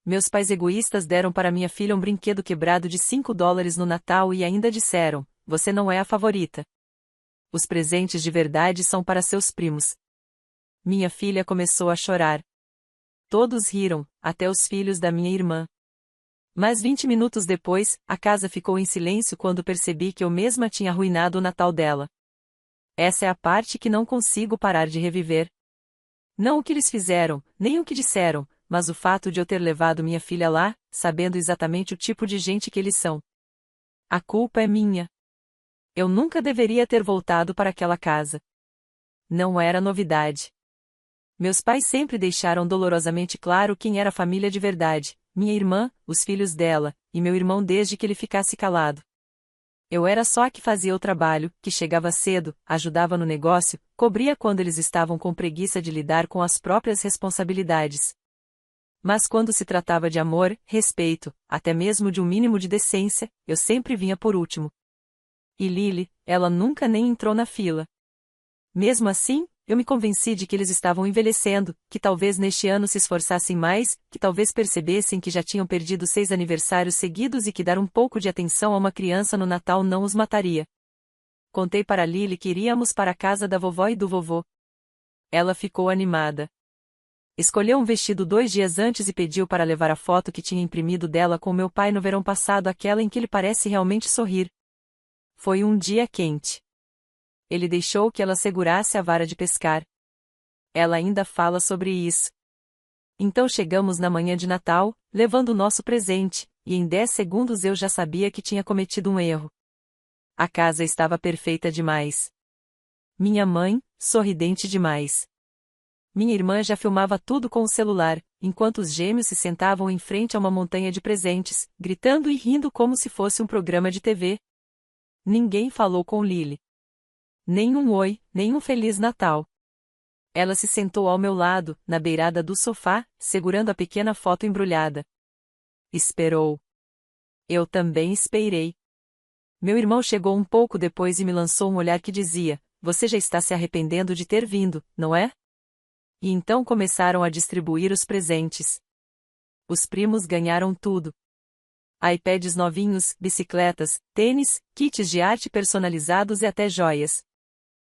Meus pais egoístas deram para minha filha um brinquedo quebrado de $5 no Natal e ainda disseram: você não é a favorita. Os presentes de verdade são para seus primos. Minha filha começou a chorar. Todos riram, até os filhos da minha irmã. Mas 20 minutos depois, a casa ficou em silêncio quando percebi que eu mesma tinha arruinado o Natal dela. Essa é a parte que não consigo parar de reviver. Não o que eles fizeram, nem o que disseram, mas o fato de eu ter levado minha filha lá, sabendo exatamente o tipo de gente que eles são. A culpa é minha. Eu nunca deveria ter voltado para aquela casa. Não era novidade. Meus pais sempre deixaram dolorosamente claro quem era a família de verdade: minha irmã, os filhos dela, e meu irmão desde que ele ficasse calado. Eu era só a que fazia o trabalho, que chegava cedo, ajudava no negócio, cobria quando eles estavam com preguiça de lidar com as próprias responsabilidades. Mas quando se tratava de amor, respeito, até mesmo de um mínimo de decência, eu sempre vinha por último. E Lily, ela nunca nem entrou na fila. Mesmo assim, eu me convenci de que eles estavam envelhecendo, que talvez neste ano se esforçassem mais, que talvez percebessem que já tinham perdido 6 aniversários seguidos e que dar um pouco de atenção a uma criança no Natal não os mataria. Contei para Lily que iríamos para a casa da vovó e do vovô. Ela ficou animada. Escolheu um vestido 2 dias antes e pediu para levar a foto que tinha imprimido dela com meu pai no verão passado, aquela em que ele parece realmente sorrir. Foi um dia quente. Ele deixou que ela segurasse a vara de pescar. Ela ainda fala sobre isso. Então chegamos na manhã de Natal, levando o nosso presente, e em 10 segundos eu já sabia que tinha cometido um erro. A casa estava perfeita demais. Minha mãe, sorridente demais. Minha irmã já filmava tudo com o celular, enquanto os gêmeos se sentavam em frente a uma montanha de presentes, gritando e rindo como se fosse um programa de TV. Ninguém falou com Lily. Nem um oi, nem um Feliz Natal. Ela se sentou ao meu lado, na beirada do sofá, segurando a pequena foto embrulhada. Esperou. Eu também esperei. Meu irmão chegou um pouco depois e me lançou um olhar que dizia: você já está se arrependendo de ter vindo, não é? E então começaram a distribuir os presentes. Os primos ganharam tudo. iPads novinhos, bicicletas, tênis, kits de arte personalizados e até joias.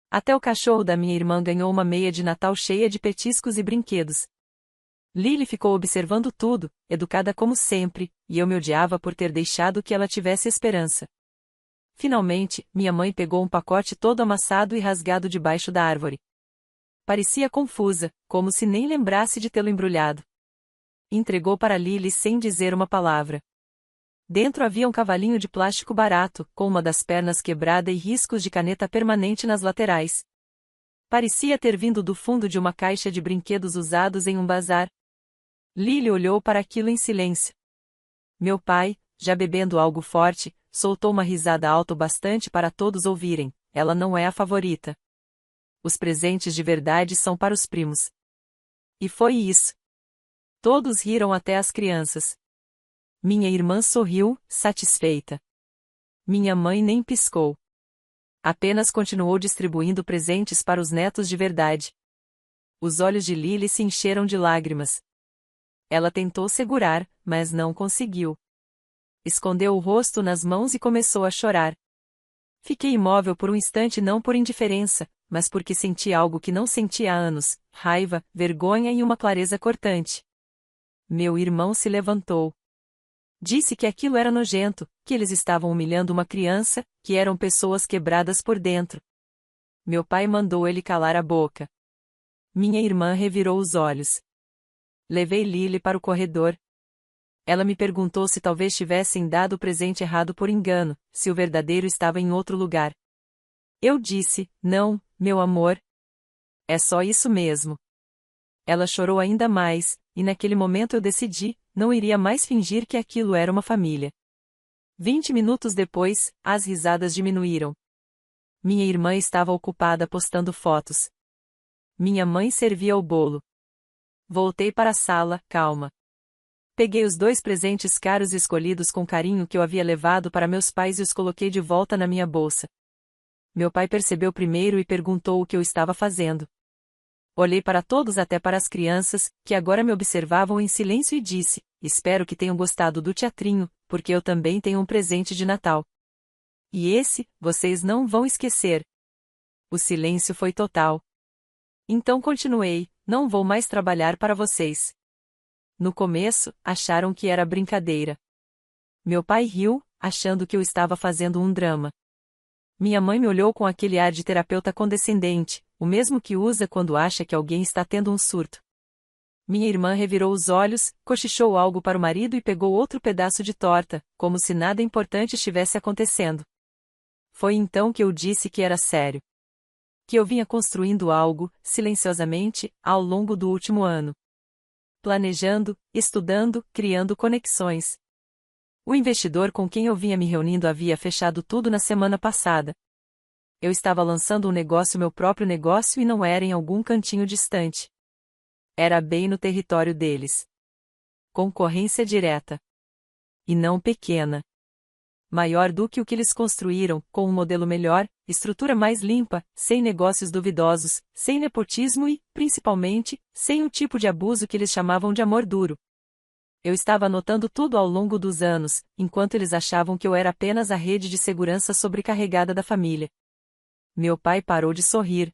Até o cachorro da minha irmã ganhou uma meia de Natal cheia de petiscos e brinquedos. Lily ficou observando tudo, educada como sempre, e eu me odiava por ter deixado que ela tivesse esperança. Finalmente, minha mãe pegou um pacote todo amassado e rasgado debaixo da árvore. Parecia confusa, como se nem lembrasse de tê-lo embrulhado. Entregou para Lily sem dizer uma palavra. Dentro havia um cavalinho de plástico barato, com uma das pernas quebrada e riscos de caneta permanente nas laterais. Parecia ter vindo do fundo de uma caixa de brinquedos usados em um bazar. Lily olhou para aquilo em silêncio. Meu pai, já bebendo algo forte, soltou uma risada alta o bastante para todos ouvirem. Ela não é a favorita. Os presentes de verdade são para os primos. E foi isso. Todos riram, até as crianças. Minha irmã sorriu, satisfeita. Minha mãe nem piscou. Apenas continuou distribuindo presentes para os netos de verdade. Os olhos de Lily se encheram de lágrimas. Ela tentou segurar, mas não conseguiu. Escondeu o rosto nas mãos e começou a chorar. Fiquei imóvel por um instante, não por indiferença, mas porque senti algo que não sentia há anos: raiva, vergonha e uma clareza cortante. Meu irmão se levantou. Disse que aquilo era nojento, que eles estavam humilhando uma criança, que eram pessoas quebradas por dentro. Meu pai mandou ele calar a boca. Minha irmã revirou os olhos. Levei Lily para o corredor. Ela me perguntou se talvez tivessem dado o presente errado por engano, se o verdadeiro estava em outro lugar. Eu disse: não, meu amor. É só isso mesmo. Ela chorou ainda mais, e naquele momento eu decidi: não iria mais fingir que aquilo era uma família. 20 minutos depois, as risadas diminuíram. Minha irmã estava ocupada postando fotos. Minha mãe servia o bolo. Voltei para a sala, calma. Peguei os 2 presentes caros e escolhidos com carinho que eu havia levado para meus pais e os coloquei de volta na minha bolsa. Meu pai percebeu primeiro e perguntou o que eu estava fazendo. Olhei para todos, até para as crianças, que agora me observavam em silêncio, e disse: espero que tenham gostado do teatrinho, porque eu também tenho um presente de Natal. E esse, vocês não vão esquecer. O silêncio foi total. Então continuei: não vou mais trabalhar para vocês. No começo, acharam que era brincadeira. Meu pai riu, achando que eu estava fazendo um drama. Minha mãe me olhou com aquele ar de terapeuta condescendente, o mesmo que usa quando acha que alguém está tendo um surto. Minha irmã revirou os olhos, cochichou algo para o marido e pegou outro pedaço de torta, como se nada importante estivesse acontecendo. Foi então que eu disse que era sério. Que eu vinha construindo algo, silenciosamente, ao longo do último ano. Planejando, estudando, criando conexões. O investidor com quem eu vinha me reunindo havia fechado tudo na semana passada. Eu estava lançando um negócio, meu próprio negócio, e não era em algum cantinho distante. Era bem no território deles. Concorrência direta. E não pequena. Maior do que o que eles construíram, com um modelo melhor, estrutura mais limpa, sem negócios duvidosos, sem nepotismo e, principalmente, sem o tipo de abuso que eles chamavam de amor duro. Eu estava anotando tudo ao longo dos anos, enquanto eles achavam que eu era apenas a rede de segurança sobrecarregada da família. Meu pai parou de sorrir.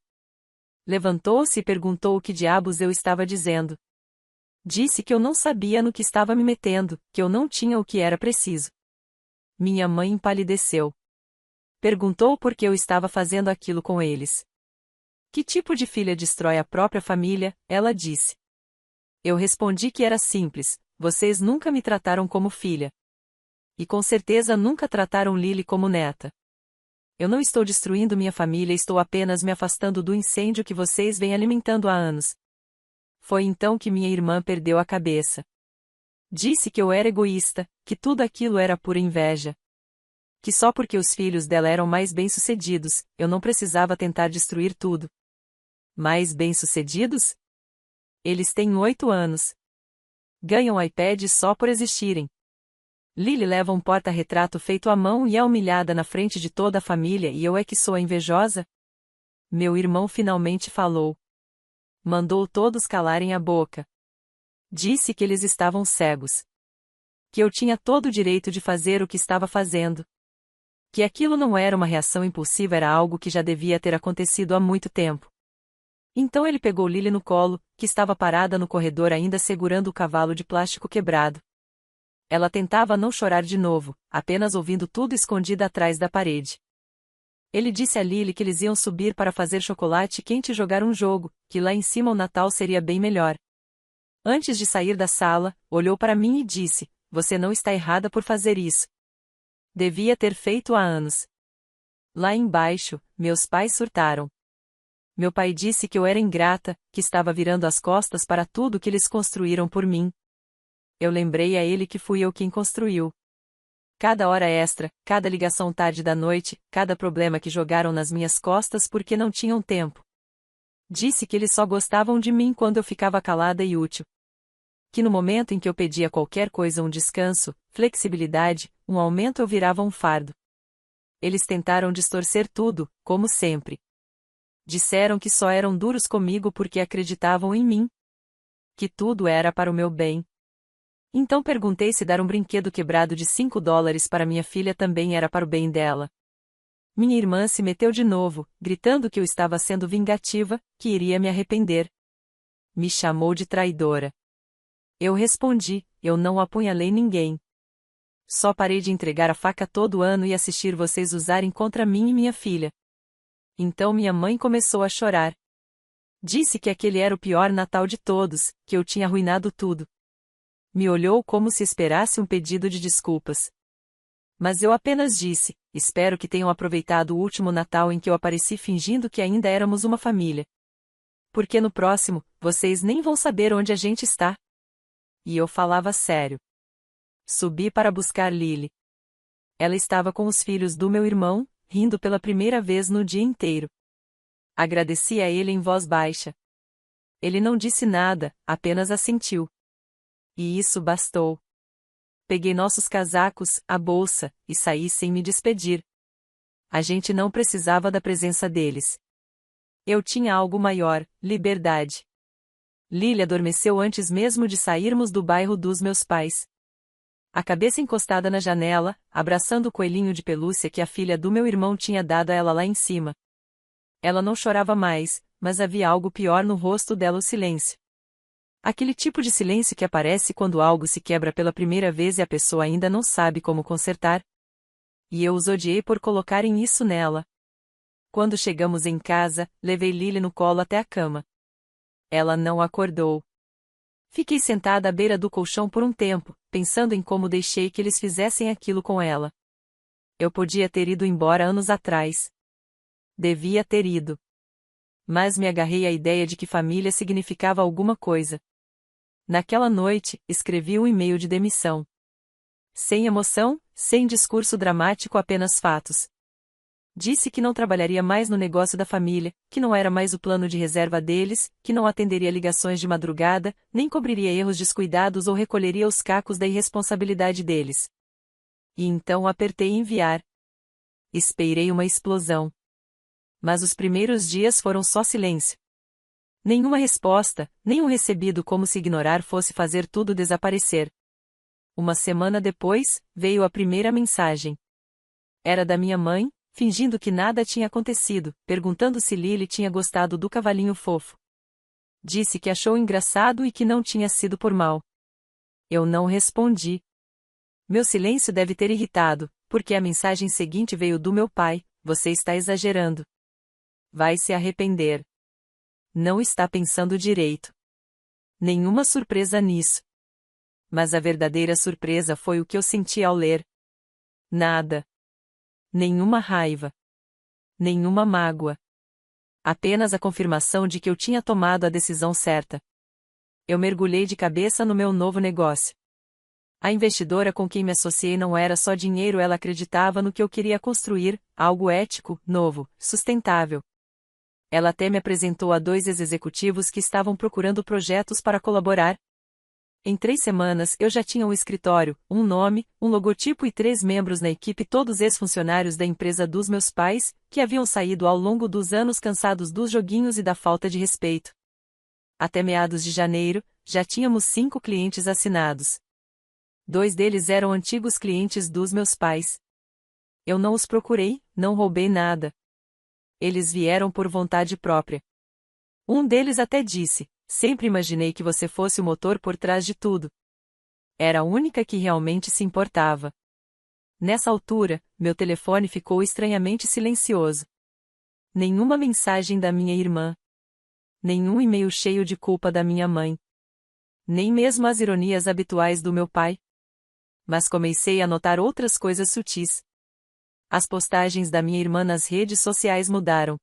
Levantou-se e perguntou o que diabos eu estava dizendo. Disse que eu não sabia no que estava me metendo, que eu não tinha o que era preciso. Minha mãe empalideceu. Perguntou por que eu estava fazendo aquilo com eles. Que tipo de filha destrói a própria família? Ela disse. Eu respondi que era simples: vocês nunca me trataram como filha. E com certeza nunca trataram Lily como neta. Eu não estou destruindo minha família, estou apenas me afastando do incêndio que vocês vêm alimentando há anos. Foi então que minha irmã perdeu a cabeça. Disse que eu era egoísta, que tudo aquilo era pura inveja. Que só porque os filhos dela eram mais bem-sucedidos, eu não precisava tentar destruir tudo. Mais bem-sucedidos? Eles têm 8 anos. Ganham iPad só por existirem. Lily leva um porta-retrato feito à mão e é humilhada na frente de toda a família, e eu é que sou a invejosa? Meu irmão finalmente falou. Mandou todos calarem a boca. Disse que eles estavam cegos. Que eu tinha todo o direito de fazer o que estava fazendo. Que aquilo não era uma reação impulsiva, era algo que já devia ter acontecido há muito tempo. Então ele pegou Lily no colo, que estava parada no corredor ainda segurando o cavalo de plástico quebrado. Ela tentava não chorar de novo, apenas ouvindo tudo escondida atrás da parede. Ele disse a Lily que eles iam subir para fazer chocolate quente e jogar um jogo, que lá em cima o Natal seria bem melhor. Antes de sair da sala, olhou para mim e disse: você não está errada por fazer isso. Devia ter feito há anos. Lá embaixo, meus pais surtaram. Meu pai disse que eu era ingrata, que estava virando as costas para tudo que eles construíram por mim. Eu lembrei a ele que fui eu quem construiu. Cada hora extra, cada ligação tarde da noite, cada problema que jogaram nas minhas costas porque não tinham tempo. Disse que eles só gostavam de mim quando eu ficava calada e útil. Que no momento em que eu pedia qualquer coisa, um descanso, flexibilidade, um aumento, eu virava um fardo. Eles tentaram distorcer tudo, como sempre. Disseram que só eram duros comigo porque acreditavam em mim. Que tudo era para o meu bem. Então perguntei se dar um brinquedo quebrado de $5 para minha filha também era para o bem dela. Minha irmã se meteu de novo, gritando que eu estava sendo vingativa, que iria me arrepender. Me chamou de traidora. Eu respondi: eu não apunhalei ninguém. Só parei de entregar a faca todo ano e assistir vocês usarem contra mim e minha filha. Então minha mãe começou a chorar. Disse que aquele era o pior Natal de todos, que eu tinha arruinado tudo. Me olhou como se esperasse um pedido de desculpas. Mas eu apenas disse: espero que tenham aproveitado o último Natal em que eu apareci fingindo que ainda éramos uma família. Porque no próximo, vocês nem vão saber onde a gente está. E eu falava sério. Subi para buscar Lily. Ela estava com os filhos do meu irmão, rindo pela primeira vez no dia inteiro. Agradeci a ele em voz baixa. Ele não disse nada, apenas assentiu. E isso bastou. Peguei nossos casacos, a bolsa, e saí sem me despedir. A gente não precisava da presença deles. Eu tinha algo maior: liberdade. Lily adormeceu antes mesmo de sairmos do bairro dos meus pais. A cabeça encostada na janela, abraçando o coelhinho de pelúcia que a filha do meu irmão tinha dado a ela lá em cima. Ela não chorava mais, mas havia algo pior no rosto dela: o silêncio. Aquele tipo de silêncio que aparece quando algo se quebra pela primeira vez e a pessoa ainda não sabe como consertar. E eu os odiei por colocarem isso nela. Quando chegamos em casa, levei Lily no colo até a cama. Ela não acordou. Fiquei sentada à beira do colchão por um tempo, pensando em como deixei que eles fizessem aquilo com ela. Eu podia ter ido embora anos atrás. Devia ter ido. Mas me agarrei à ideia de que família significava alguma coisa. Naquela noite, escrevi um e-mail de demissão. Sem emoção, sem discurso dramático, apenas fatos. Disse que não trabalharia mais no negócio da família, que não era mais o plano de reserva deles, que não atenderia ligações de madrugada, nem cobriria erros descuidados ou recolheria os cacos da irresponsabilidade deles. E então apertei enviar. Esperei uma explosão. Mas os primeiros dias foram só silêncio. Nenhuma resposta, nenhum recebido, como se ignorar fosse fazer tudo desaparecer. Uma semana depois, veio a primeira mensagem. Era da minha mãe, fingindo que nada tinha acontecido, perguntando se Lily tinha gostado do cavalinho fofo. Disse que achou engraçado e que não tinha sido por mal. Eu não respondi. Meu silêncio deve ter irritado, porque a mensagem seguinte veio do meu pai: você está exagerando. Vai se arrepender. Não está pensando direito. Nenhuma surpresa nisso. Mas a verdadeira surpresa foi o que eu senti ao ler. Nada. Nenhuma raiva. Nenhuma mágoa. Apenas a confirmação de que eu tinha tomado a decisão certa. Eu mergulhei de cabeça no meu novo negócio. A investidora com quem me associei não era só dinheiro, ela acreditava no que eu queria construir, algo ético, novo, sustentável. Ela até me apresentou a 2 ex-executivos que estavam procurando projetos para colaborar. Em 3 semanas eu já tinha um escritório, um nome, um logotipo e 3 membros na equipe, todos ex-funcionários da empresa dos meus pais, que haviam saído ao longo dos anos cansados dos joguinhos e da falta de respeito. Até meados de janeiro, já tínhamos 5 clientes assinados. 2 deles eram antigos clientes dos meus pais. Eu não os procurei, não roubei nada. Eles vieram por vontade própria. Um deles até disse: sempre imaginei que você fosse o motor por trás de tudo. Era a única que realmente se importava. Nessa altura, meu telefone ficou estranhamente silencioso. Nenhuma mensagem da minha irmã. Nenhum e-mail cheio de culpa da minha mãe. Nem mesmo as ironias habituais do meu pai. Mas comecei a notar outras coisas sutis. As postagens da minha irmã nas redes sociais mudaram.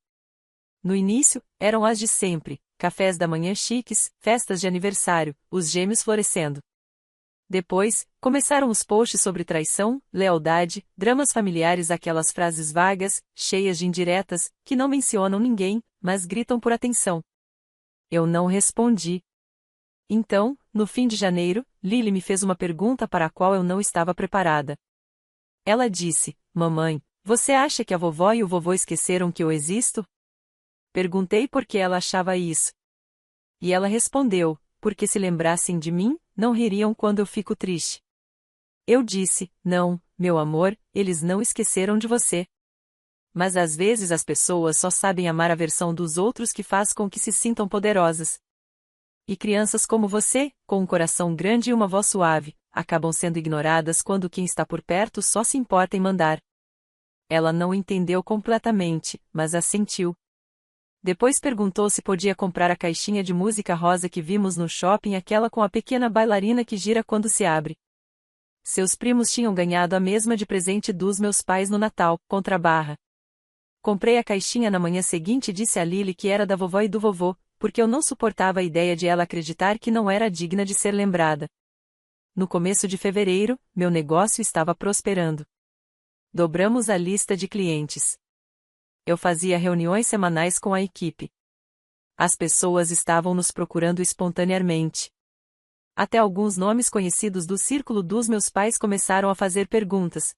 No início, eram as de sempre: cafés da manhã chiques, festas de aniversário, os gêmeos florescendo. Depois, começaram os posts sobre traição, lealdade, dramas familiares, aquelas frases vagas, cheias de indiretas, que não mencionam ninguém, mas gritam por atenção. Eu não respondi. Então, no fim de janeiro, Lily me fez uma pergunta para a qual eu não estava preparada. Ela disse: mamãe, você acha que a vovó e o vovô esqueceram que eu existo? Perguntei por que ela achava isso. E ela respondeu: porque se lembrassem de mim, não ririam quando eu fico triste. Eu disse: não, meu amor, eles não esqueceram de você. Mas às vezes as pessoas só sabem amar a versão dos outros que faz com que se sintam poderosas. E crianças como você, com um coração grande e uma voz suave, acabam sendo ignoradas quando quem está por perto só se importa em mandar. Ela não entendeu completamente, mas assentiu. Depois perguntou se podia comprar a caixinha de música rosa que vimos no shopping, aquela com a pequena bailarina que gira quando se abre. Seus primos tinham ganhado a mesma de presente dos meus pais no Natal, contra a barra. Comprei a caixinha na manhã seguinte e disse a Lily que era da vovó e do vovô, porque eu não suportava a ideia de ela acreditar que não era digna de ser lembrada. No começo de fevereiro, meu negócio estava prosperando. Dobramos a lista de clientes. Eu fazia reuniões semanais com a equipe. As pessoas estavam nos procurando espontaneamente. Até alguns nomes conhecidos do círculo dos meus pais começaram a fazer perguntas.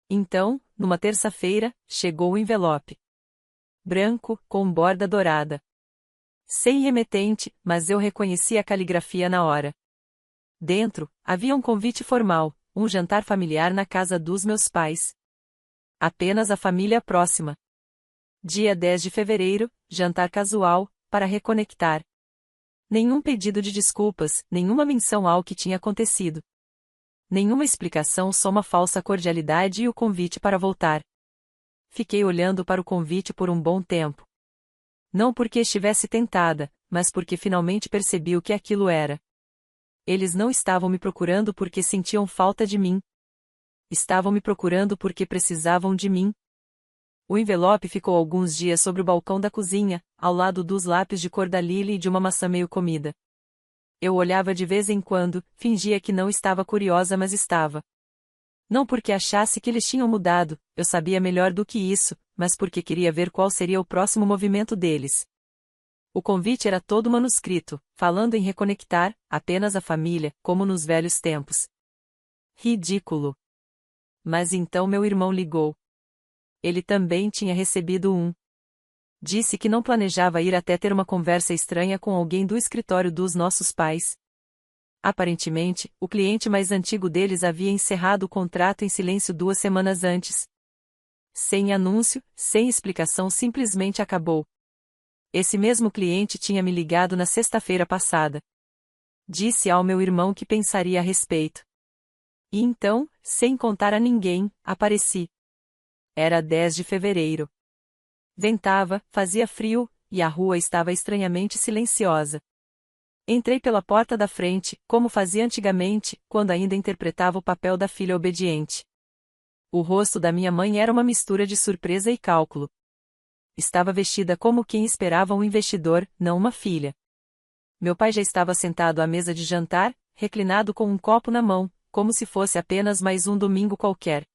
Então, numa terça-feira, chegou o envelope. branco, com borda dourada. Sem remetente, mas eu reconheci a caligrafia na hora. Dentro, havia um convite formal, um jantar familiar na casa dos meus pais. Apenas a família próxima. Dia 10 de fevereiro, jantar casual, para reconectar. Nenhum pedido de desculpas, nenhuma menção ao que tinha acontecido. Nenhuma explicação, só uma falsa cordialidade e o convite para voltar. Fiquei olhando para o convite por um bom tempo. Não porque estivesse tentada, mas porque finalmente percebi o que aquilo era. Eles não estavam me procurando porque sentiam falta de mim. Estavam me procurando porque precisavam de mim. O envelope ficou alguns dias sobre o balcão da cozinha, ao lado dos lápis de cor da Lily e de uma maçã meio comida. Eu olhava de vez em quando, fingia que não estava curiosa, mas estava. Não porque achasse que eles tinham mudado, eu sabia melhor do que isso, mas porque queria ver qual seria o próximo movimento deles. O convite era todo manuscrito, falando em reconectar, apenas a família, como nos velhos tempos. Ridículo. Mas então meu irmão ligou. Ele também tinha recebido um. Disse que não planejava ir até ter uma conversa estranha com alguém do escritório dos nossos pais. Aparentemente, o cliente mais antigo deles havia encerrado o contrato em silêncio 2 semanas antes. Sem anúncio, sem explicação, simplesmente acabou. Esse mesmo cliente tinha me ligado na sexta-feira passada. Disse ao meu irmão que pensaria a respeito. E então, sem contar a ninguém, apareci. Era 10 de fevereiro. Ventava, fazia frio, e a rua estava estranhamente silenciosa. Entrei pela porta da frente, como fazia antigamente, quando ainda interpretava o papel da filha obediente. O rosto da minha mãe era uma mistura de surpresa e cálculo. Estava vestida como quem esperava um investidor, não uma filha. Meu pai já estava sentado à mesa de jantar, reclinado com um copo na mão, como se fosse apenas mais um domingo qualquer.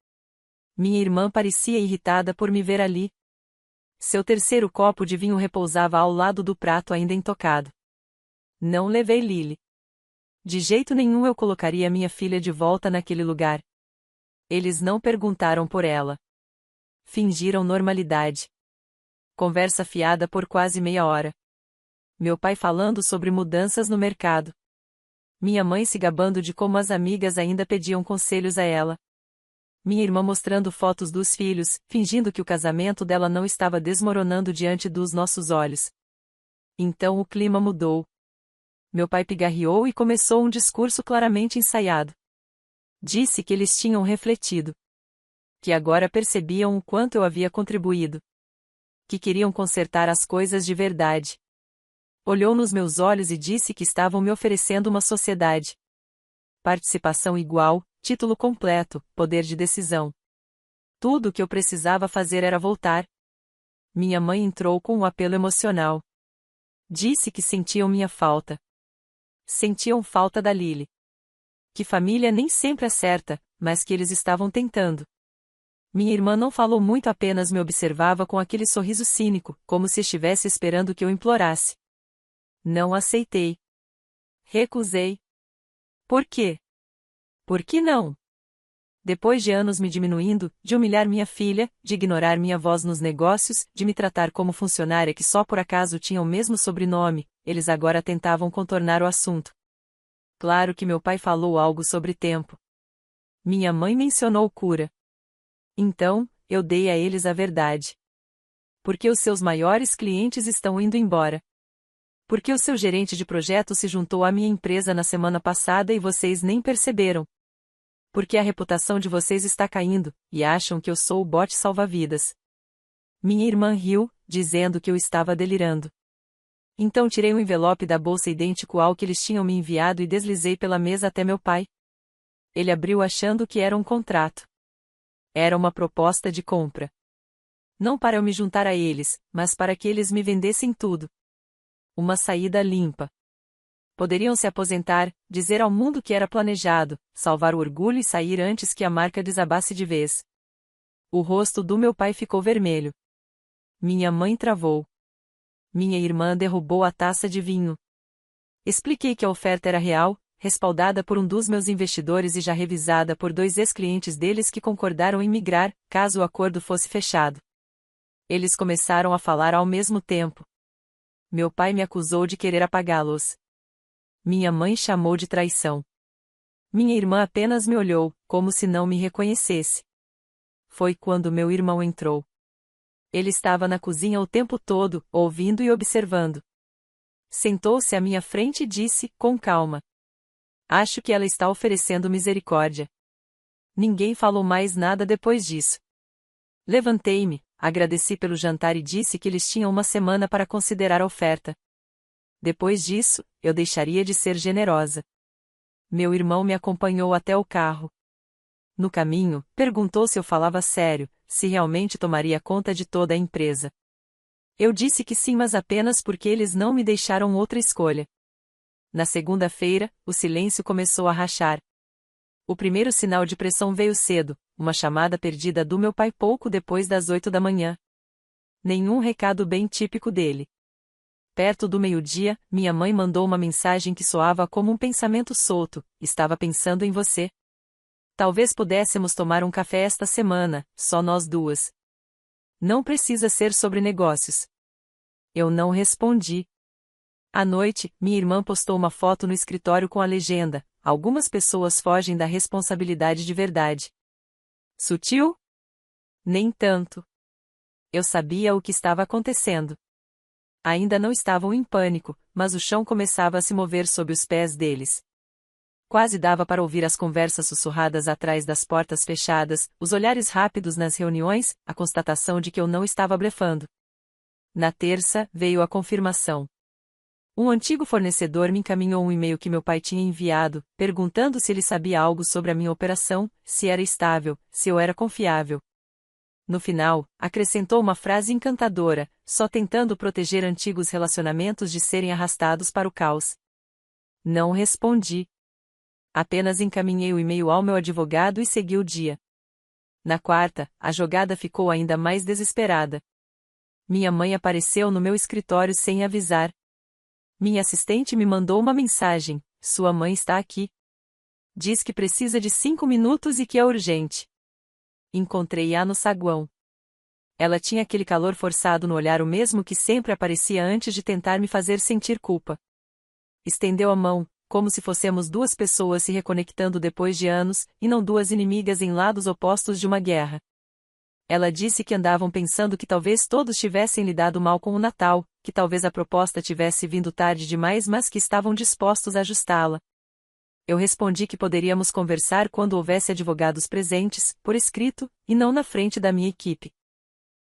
Minha irmã parecia irritada por me ver ali. Seu terceiro copo de vinho repousava ao lado do prato ainda intocado. Não levei Lily. De jeito nenhum eu colocaria minha filha de volta naquele lugar. Eles não perguntaram por ela. Fingiram normalidade. Conversa fiada por quase meia hora. Meu pai falando sobre mudanças no mercado. Minha mãe se gabando de como as amigas ainda pediam conselhos a ela. Minha irmã mostrando fotos dos filhos, fingindo que o casamento dela não estava desmoronando diante dos nossos olhos. Então o clima mudou. Meu pai pigarreou e começou um discurso claramente ensaiado. Disse que eles tinham refletido. Que agora percebiam o quanto eu havia contribuído. Que queriam consertar as coisas de verdade. Olhou nos meus olhos e disse que estavam me oferecendo uma sociedade. Participação igual, título completo, poder de decisão. Tudo o que eu precisava fazer era voltar. Minha mãe entrou com um apelo emocional. Disse que sentiam minha falta. Sentiam falta da Lily. Que família nem sempre acerta, mas que eles estavam tentando. Minha irmã não falou muito, apenas me observava com aquele sorriso cínico, como se estivesse esperando que eu implorasse. Não aceitei. Recusei. Por quê? Por que não? Depois de anos me diminuindo, de humilhar minha filha, de ignorar minha voz nos negócios, de me tratar como funcionária que só por acaso tinha o mesmo sobrenome, eles agora tentavam contornar o assunto. Claro que meu pai falou algo sobre tempo. Minha mãe mencionou cura. Então, eu dei a eles a verdade. Porque os seus maiores clientes estão indo embora. Porque o seu gerente de projeto se juntou à minha empresa na semana passada e vocês nem perceberam. Porque a reputação de vocês está caindo, e acham que eu sou o bote salva-vidas. Minha irmã riu, dizendo que eu estava delirando. Então tirei um envelope da bolsa idêntico ao que eles tinham me enviado e deslizei pela mesa até meu pai. Ele abriu achando que era um contrato. Era uma proposta de compra. Não para eu me juntar a eles, mas para que eles me vendessem tudo. Uma saída limpa. Poderiam se aposentar, dizer ao mundo que era planejado, salvar o orgulho e sair antes que a marca desabasse de vez. O rosto do meu pai ficou vermelho. Minha mãe travou. Minha irmã derrubou a taça de vinho. Expliquei que a oferta era real, respaldada por um dos meus investidores e já revisada por 2 ex-clientes deles que concordaram em migrar, caso o acordo fosse fechado. Eles começaram a falar ao mesmo tempo. Meu pai me acusou de querer apagá-los. Minha mãe chamou de traição. Minha irmã apenas me olhou, como se não me reconhecesse. Foi quando meu irmão entrou. Ele estava na cozinha o tempo todo, ouvindo e observando. Sentou-se à minha frente e disse, com calma: Acho que ela está oferecendo misericórdia. Ninguém falou mais nada depois disso. Levantei-me, agradeci pelo jantar e disse que eles tinham uma semana para considerar a oferta. Depois disso, eu deixaria de ser generosa. Meu irmão me acompanhou até o carro. No caminho, perguntou se eu falava sério, se realmente tomaria conta de toda a empresa. Eu disse que sim, mas apenas porque eles não me deixaram outra escolha. Na segunda-feira, o silêncio começou a rachar. O primeiro sinal de pressão veio cedo, uma chamada perdida do meu pai pouco depois das 8 da manhã. Nenhum recado bem típico dele. Perto do meio-dia, minha mãe mandou uma mensagem que soava como um pensamento solto: estava pensando em você. Talvez pudéssemos tomar um café esta semana, só nós duas. Não precisa ser sobre negócios. Eu não respondi. À noite, minha irmã postou uma foto no escritório com a legenda: Algumas pessoas fogem da responsabilidade de verdade. Sutil? Nem tanto. Eu sabia o que estava acontecendo. Ainda não estavam em pânico, mas o chão começava a se mover sob os pés deles. Quase dava para ouvir as conversas sussurradas atrás das portas fechadas, os olhares rápidos nas reuniões, a constatação de que eu não estava blefando. Na terça, veio a confirmação. Um antigo fornecedor me encaminhou um e-mail que meu pai tinha enviado, perguntando se ele sabia algo sobre a minha operação, se era estável, se eu era confiável. No final, acrescentou uma frase encantadora, só tentando proteger antigos relacionamentos de serem arrastados para o caos. Não respondi. Apenas encaminhei o e-mail ao meu advogado e segui o dia. Na quarta, a jogada ficou ainda mais desesperada. Minha mãe apareceu no meu escritório sem avisar. Minha assistente me mandou uma mensagem: Sua mãe está aqui. Diz que precisa de 5 minutos e que é urgente. Encontrei-a no saguão. Ela tinha aquele calor forçado no olhar, o mesmo que sempre aparecia antes de tentar me fazer sentir culpa. Estendeu a mão, como se fôssemos duas pessoas se reconectando depois de anos, e não duas inimigas em lados opostos de uma guerra. Ela disse que andavam pensando que talvez todos tivessem lidado mal com o Natal, que talvez a proposta tivesse vindo tarde demais, mas que estavam dispostos a ajustá-la. Eu respondi que poderíamos conversar quando houvesse advogados presentes, por escrito, e não na frente da minha equipe.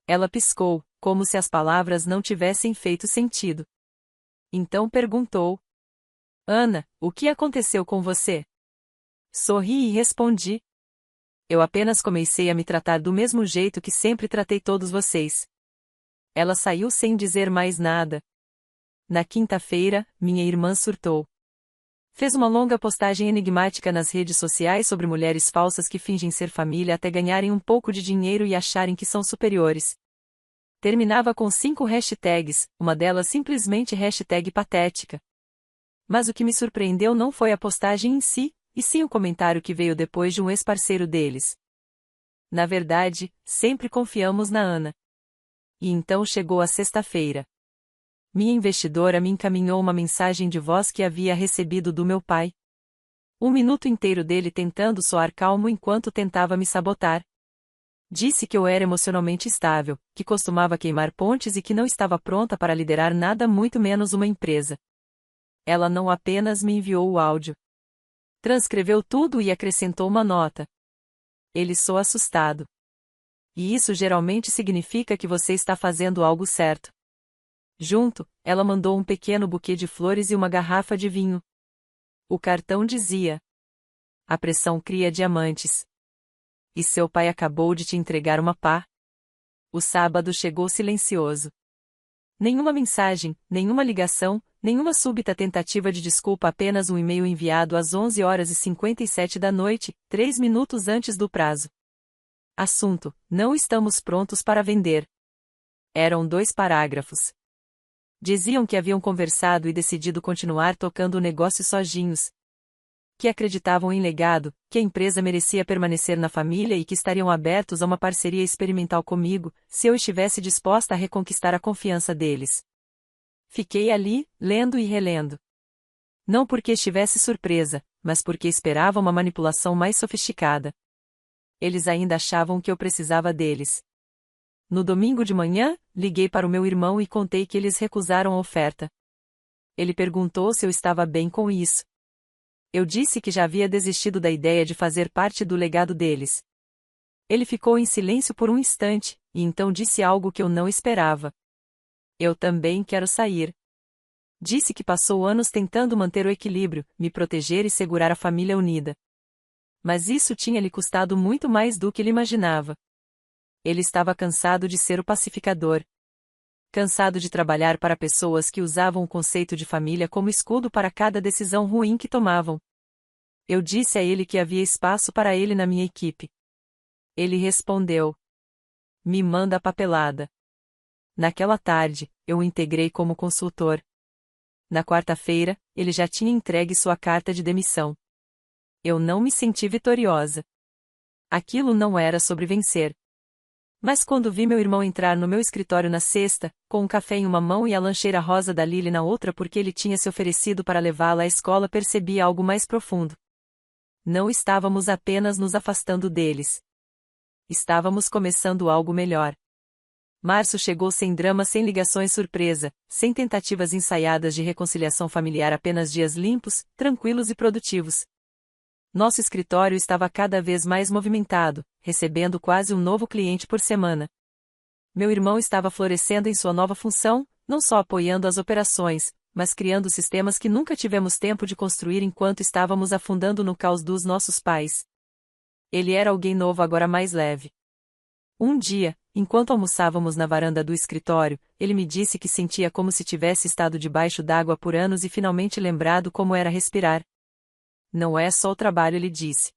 Ela piscou, como se as palavras não tivessem feito sentido. Então perguntou: Ana, o que aconteceu com você? Sorri e respondi: Eu apenas comecei a me tratar do mesmo jeito que sempre tratei todos vocês. Ela saiu sem dizer mais nada. Na quinta-feira, minha irmã surtou. Fez uma longa postagem enigmática nas redes sociais sobre mulheres falsas que fingem ser família até ganharem um pouco de dinheiro e acharem que são superiores. Terminava com 5 hashtags, uma delas simplesmente #patética. Mas o que me surpreendeu não foi a postagem em si, e sim o comentário que veio depois de um ex-parceiro deles. Na verdade, sempre confiamos na Ana. E então chegou a sexta-feira. Minha investidora me encaminhou uma mensagem de voz que havia recebido do meu pai. 1 minuto inteiro dele tentando soar calmo enquanto tentava me sabotar. Disse que eu era emocionalmente estável, que costumava queimar pontes e que não estava pronta para liderar nada, muito menos uma empresa. Ela não apenas me enviou o áudio. Transcreveu tudo e acrescentou uma nota. Ele soa assustado. E isso geralmente significa que você está fazendo algo certo. Junto, ela mandou um pequeno buquê de flores e uma garrafa de vinho. O cartão dizia: A pressão cria diamantes. E seu pai acabou de te entregar uma pá? O sábado chegou silencioso. Nenhuma mensagem, nenhuma ligação, nenhuma súbita tentativa de desculpa, apenas um e-mail enviado às 11h57 da noite, 3 minutos antes do prazo. Assunto: Não estamos prontos para vender. Eram 2 parágrafos. Diziam que haviam conversado e decidido continuar tocando o negócio sozinhos. que acreditavam em legado, que a empresa merecia permanecer na família e que estariam abertos a uma parceria experimental comigo, se eu estivesse disposta a reconquistar a confiança deles. Fiquei ali, lendo e relendo. Não porque estivesse surpresa, mas porque esperava uma manipulação mais sofisticada. Eles ainda achavam que eu precisava deles. No domingo de manhã, liguei para o meu irmão e contei que eles recusaram a oferta. Ele perguntou se eu estava bem com isso. Eu disse que já havia desistido da ideia de fazer parte do legado deles. Ele ficou em silêncio por um instante, e então disse algo que eu não esperava. Eu também quero sair. Disse que passou anos tentando manter o equilíbrio, me proteger e segurar a família unida. Mas isso tinha lhe custado muito mais do que ele imaginava. Ele estava cansado de ser o pacificador. Cansado de trabalhar para pessoas que usavam o conceito de família como escudo para cada decisão ruim que tomavam. Eu disse a ele que havia espaço para ele na minha equipe. Ele respondeu: "Me manda a papelada." Naquela tarde, eu o integrei como consultor. Na quarta-feira, ele já tinha entregue sua carta de demissão. Eu não me senti vitoriosa. Aquilo não era sobre vencer. Mas quando vi meu irmão entrar no meu escritório na sexta, com um café em uma mão e a lancheira rosa da Lily na outra porque ele tinha se oferecido para levá-la à escola, percebi algo mais profundo. Não estávamos apenas nos afastando deles. Estávamos começando algo melhor. Março chegou sem drama, sem ligações surpresa, sem tentativas ensaiadas de reconciliação familiar, apenas dias limpos, tranquilos e produtivos. Nosso escritório estava cada vez mais movimentado, recebendo quase um novo cliente por semana. Meu irmão estava florescendo em sua nova função, não só apoiando as operações, mas criando sistemas que nunca tivemos tempo de construir enquanto estávamos afundando no caos dos nossos pais. Ele era alguém novo, agora mais leve. Um dia, enquanto almoçávamos na varanda do escritório, ele me disse que sentia como se tivesse estado debaixo d'água por anos e finalmente lembrado como era respirar. Não é só o trabalho, ele disse.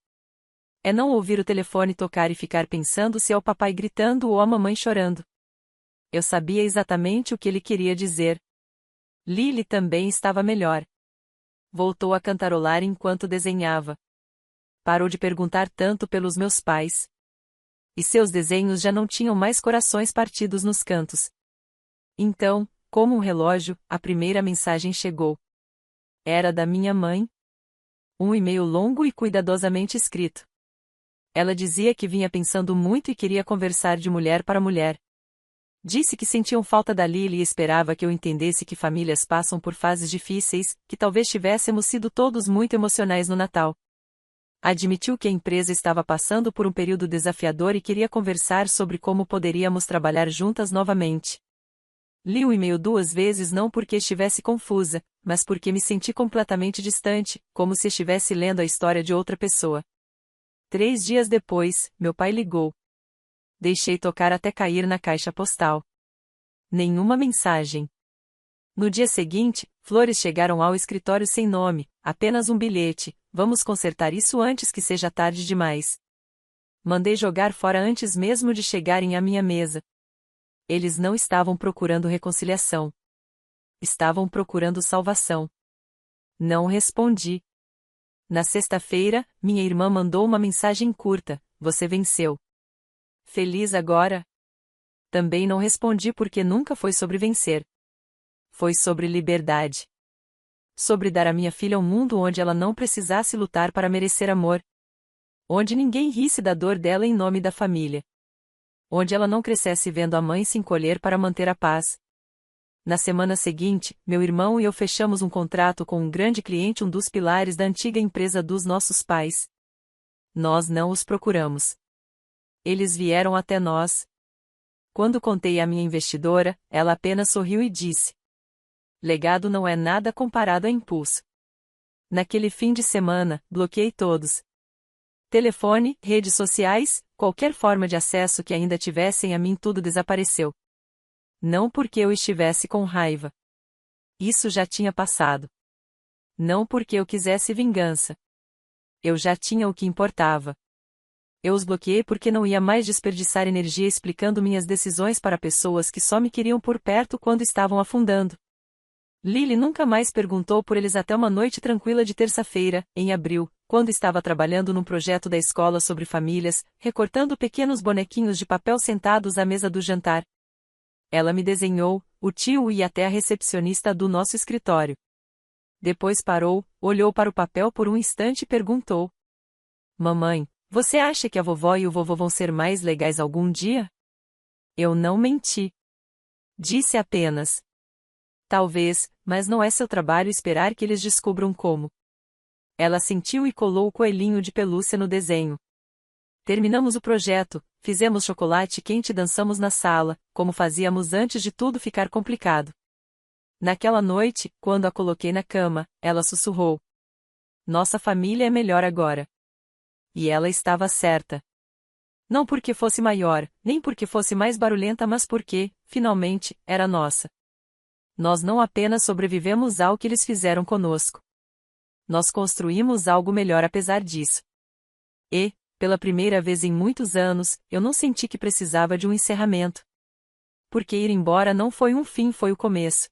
É não ouvir o telefone tocar e ficar pensando se é o papai gritando ou a mamãe chorando. Eu sabia exatamente o que ele queria dizer. Lily também estava melhor. Voltou a cantarolar enquanto desenhava. Parou de perguntar tanto pelos meus pais. E seus desenhos já não tinham mais corações partidos nos cantos. Então, como um relógio, a primeira mensagem chegou. Era da minha mãe. Um e-mail longo e cuidadosamente escrito. Ela dizia que vinha pensando muito e queria conversar de mulher para mulher. Disse que sentiam falta da Lily e esperava que eu entendesse que famílias passam por fases difíceis, que talvez tivéssemos sido todos muito emocionais no Natal. Admitiu que a empresa estava passando por um período desafiador e queria conversar sobre como poderíamos trabalhar juntas novamente. Li o e-mail 2 vezes, não porque estivesse confusa, mas porque me senti completamente distante, como se estivesse lendo a história de outra pessoa. 3 dias depois, meu pai ligou. Deixei tocar até cair na caixa postal. Nenhuma mensagem. No dia seguinte, flores chegaram ao escritório sem nome, apenas um bilhete: "Vamos consertar isso antes que seja tarde demais." Mandei jogar fora antes mesmo de chegarem à minha mesa. Eles não estavam procurando reconciliação. Estavam procurando salvação. Não respondi. Na sexta-feira, minha irmã mandou uma mensagem curta: "Você venceu." Feliz agora? Também não respondi porque nunca foi sobre vencer. Foi sobre liberdade. Sobre dar a minha filha um mundo onde ela não precisasse lutar para merecer amor. Onde ninguém risse da dor dela em nome da família. Onde ela não crescesse vendo a mãe se encolher para manter a paz. Na semana seguinte, meu irmão e eu fechamos um contrato com um grande cliente, um dos pilares da antiga empresa dos nossos pais. Nós não os procuramos. Eles vieram até nós. Quando contei à minha investidora, ela apenas sorriu e disse: "Legado não é nada comparado a impulso." Naquele fim de semana, bloqueei todos. Telefone, redes sociais, qualquer forma de acesso que ainda tivessem a mim, tudo desapareceu. Não porque eu estivesse com raiva. Isso já tinha passado. Não porque eu quisesse vingança. Eu já tinha o que importava. Eu os bloqueei porque não ia mais desperdiçar energia explicando minhas decisões para pessoas que só me queriam por perto quando estavam afundando. Lily nunca mais perguntou por eles até uma noite tranquila de terça-feira, em abril, quando estava trabalhando num projeto da escola sobre famílias, recortando pequenos bonequinhos de papel sentados à mesa do jantar. Ela me desenhou, o tio e até a recepcionista do nosso escritório. Depois parou, olhou para o papel por um instante e perguntou: Mamãe, você acha que a vovó e o vovô vão ser mais legais algum dia? Eu não menti. Disse apenas: talvez, mas não é seu trabalho esperar que eles descubram como. Ela sentiu e colou o coelhinho de pelúcia no desenho. Terminamos o projeto, fizemos chocolate quente e dançamos na sala, como fazíamos antes de tudo ficar complicado. Naquela noite, quando a coloquei na cama, ela sussurrou: Nossa família é melhor agora. E ela estava certa. Não porque fosse maior, nem porque fosse mais barulhenta, mas porque, finalmente, era nossa. Nós não apenas sobrevivemos ao que eles fizeram conosco. Nós construímos algo melhor apesar disso. E, pela primeira vez em muitos anos, eu não senti que precisava de um encerramento. Porque ir embora não foi um fim, foi o começo.